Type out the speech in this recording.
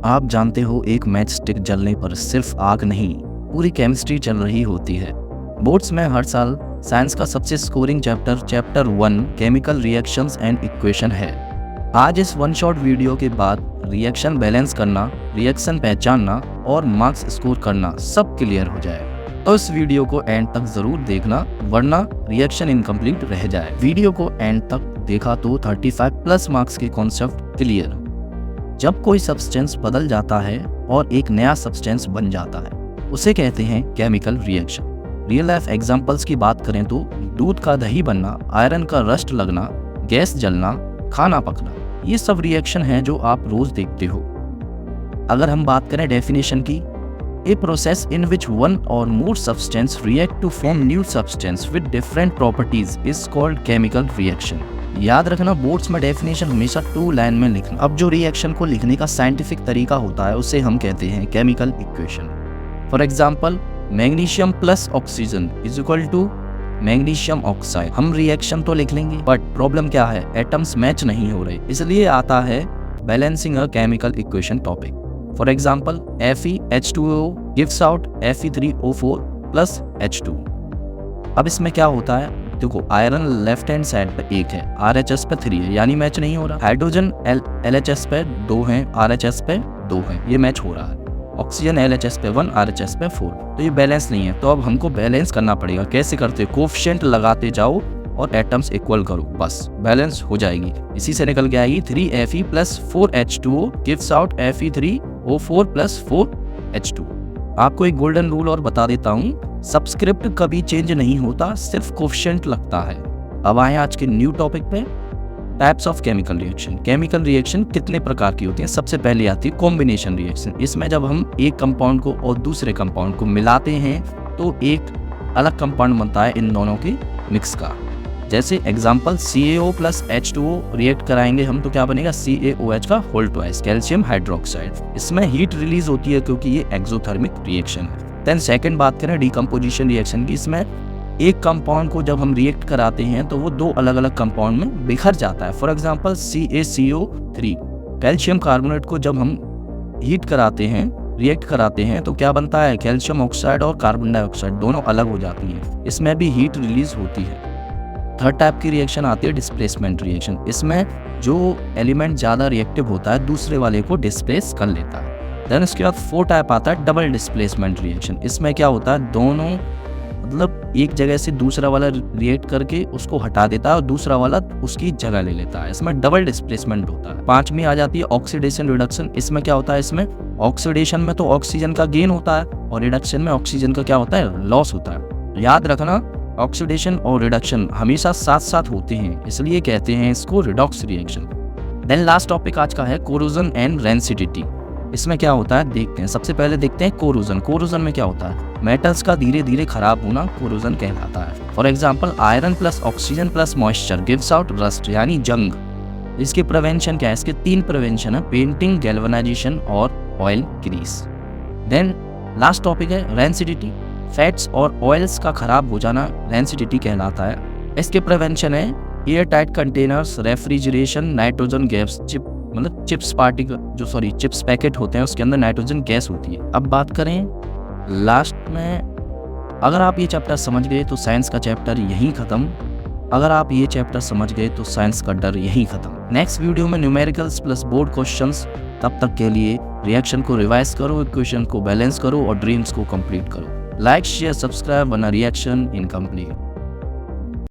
आप जानते हो एक मैच स्टिक जलने पर सिर्फ आग नहीं, पूरी केमिस्ट्री चल रही होती है। बोर्ड्स में हर साल साइंस का सबसे scoring chapter 1 chemical reactions and equation है। आज इस वन शॉट वीडियो के बाद रिएक्शन बैलेंस करना, रिएक्शन पहचानना और मार्क्स स्कोर करना सब क्लियर हो जाए। तो इस वीडियो को एंड तक जरूर देखना, वरना रिएक्शन इनकम्प्लीट रह जाए। वीडियो को एंड तक देखा तो 35 प्लस मार्क्स के कॉन्सेप्ट क्लियर। जब कोई सब्सटेंस बदल जाता है और एक नया सब्सटेंस बन जाता है, उसे कहते हैं chemical reaction. Real life examples की बात करें तो दूध का दही बनना, आयरन का रस्ट लगना, गैस जलना, खाना पकना, ये सब रिएक्शन है जो आप रोज देखते हो। अगर हम बात करें डेफिनेशन की, a process in which one और more substance react to form new substance with different properties is called chemical reaction. याद रखना, बोर्ड्स में डेफिनेशन हमेशा 2 लाइन में लिखना। अब जो रिएक्शन को लिखने का साइंटिफिक तरीका होता है उसे हम कहते हैं chemical equation. For example, magnesium plus oxygen is equal to magnesium oxide. हम रिएक्शन तो लिख लेंगे, बट प्रॉब्लम क्या है, एटम्स मैच नहीं हो रहे, इसलिए आता है balancing a chemical equation topic. For example, FeH2O gives out Fe3O4 plus H2। अब इसमें क्या होता है, देखो आयरन लेफ्ट हैंड साइड पे 1 है, RHS पे 3 है, यानी मैच नहीं हो रहा। हाइड्रोजन LHS पे 2 है, RHS पे 2 है, ये मैच हो रहा है। ऑक्सीजन LHS पे 1, RHS पे 4, तो ये बैलेंस नहीं है। तो अब हमको बैलेंस करना पड़ेगा। कैसे करते, कोफिशिएंट लगाते जाओ और एटम्स इक्वल करो, बस बैलेंस हो जाएगी। इसी से निकल के आएगी 3Fe plus 4H2O gives out Fe3O4 plus 4H2। आपको एक गोल्डन रूल और बता देता हूँ, सब्सक्रिप्ट कभी चेंज नहीं होता, सिर्फ कोफिशिएंट लगता है। अब आए आज के न्यू टॉपिक पे, types of chemical reaction. Chemical reaction कितने प्रकार की होती हैं? सबसे पहले आती है कॉम्बिनेशन रिएक्शन। इसमें जब हम एक कंपाउंड को और दूसरे कंपाउंड को मिलाते हैं तो एक अलग कंपाउंड बनता है इन दोनों के मिक्स का। जैसे example, CaO plus H2O react कराएंगे हम तो क्या बनेगा, CaOH का होल ट्वाइस, कैल्शियम हाइड्रोक्साइड। इसमें हीट रिलीज होती है क्योंकि ये एक्सोथर्मिक रिएक्शन है। देन सेकंड बात करें डिकम्पोजिशन रिएक्शन की, इसमें एक कंपाउंड को जब हम रिएक्ट कराते हैं तो वो 2 अलग अलग कंपाउंड में बिखर जाता है। For example, CaCO3 calcium carbonate को जब हम हीट कराते हैं, रिएक्ट कराते हैं तो क्या बनता है, कैल्शियम ऑक्साइड और कार्बन डाइऑक्साइड दोनों अलग हो जाती हैं। इसमें भी हीट रिलीज होती है। थर्ड टाइप की रिएक्शन आती है डिस्प्लेसमेंट रिएक्शन। इसमें जो एलिमेंट ज़्यादा रिएक्टिव होता है दूसरे वाले को डिस्प्लेस कर लेता है। देन इसके बाद 4 टाइप आता है डबल डिस्प्लेसमेंट रिएक्शन। इसमें क्या होता है, दोनों मतलब एक जगह से दूसरा वाला रिएक्ट करके उसको हटा देता है और दूसरा वाला उसकी जगह ले लेता है। इसमें डबल डिस्प्लेसमेंट होता है। 5वीं आ जाती है ऑक्सीडेशन रिडक्शन। इसमें क्या होता है, इसमें ऑक्सीडेशन में तो ऑक्सीजन का गेन होता है और रिडक्शन में ऑक्सीजन का क्या होता है, लॉस होता है। याद रखना, ऑक्सीडेशन और रिडक्शन हमेशा साथ साथ होते हैं, इसलिए कहते हैं इसको redox reaction. Then last topic आज का है कोरोजन एंड रेंसिडिटी। इसमें क्या होता है देखते हैं। सबसे पहले देखते हैं कोरोजन। कोरोजन में क्या होता है, मेटल्स का धीरे धीरे खराब होना कोरोजन कहलाता है। For example, iron plus oxygen plus moisture gives out rust, यानी जंग। इसके प्रिवेंशन क्या है, इसके 3 प्रिवेंशन है, पेंटिंग, गैल्वेनाइजेशन और oil grease. Then last topic है रेंसिडिटी। फैट्स और ऑयल्स का खराब हो जाना रेंसिडिटी कहलाता है। इसके प्रिवेंशन है air tight containers, refrigeration, nitrogen gas, chips packet होते हैं उसके अंदर नाइट्रोजन गैस होती है। अब बात करें लास्ट में, अगर आप ये चैप्टर समझ गए तो साइंस का चैप्टर यहीं खत्म। अगर आप ये चैप्टर समझ गए तो साइंस का डर यहीं खत्म। नेक्स्ट वीडियो में न्यूमेरिकल्स प्लस बोर्ड क्वेश्चंस। तब तक के लिए रिएक्शन को रिवाइज करो, इक्वेशन को बैलेंस करो और ड्रीम्स को कंप्लीट करो। लाइक, शेयर, सब्सक्राइब, वरना रिएक्शन इनकम्प्लीट।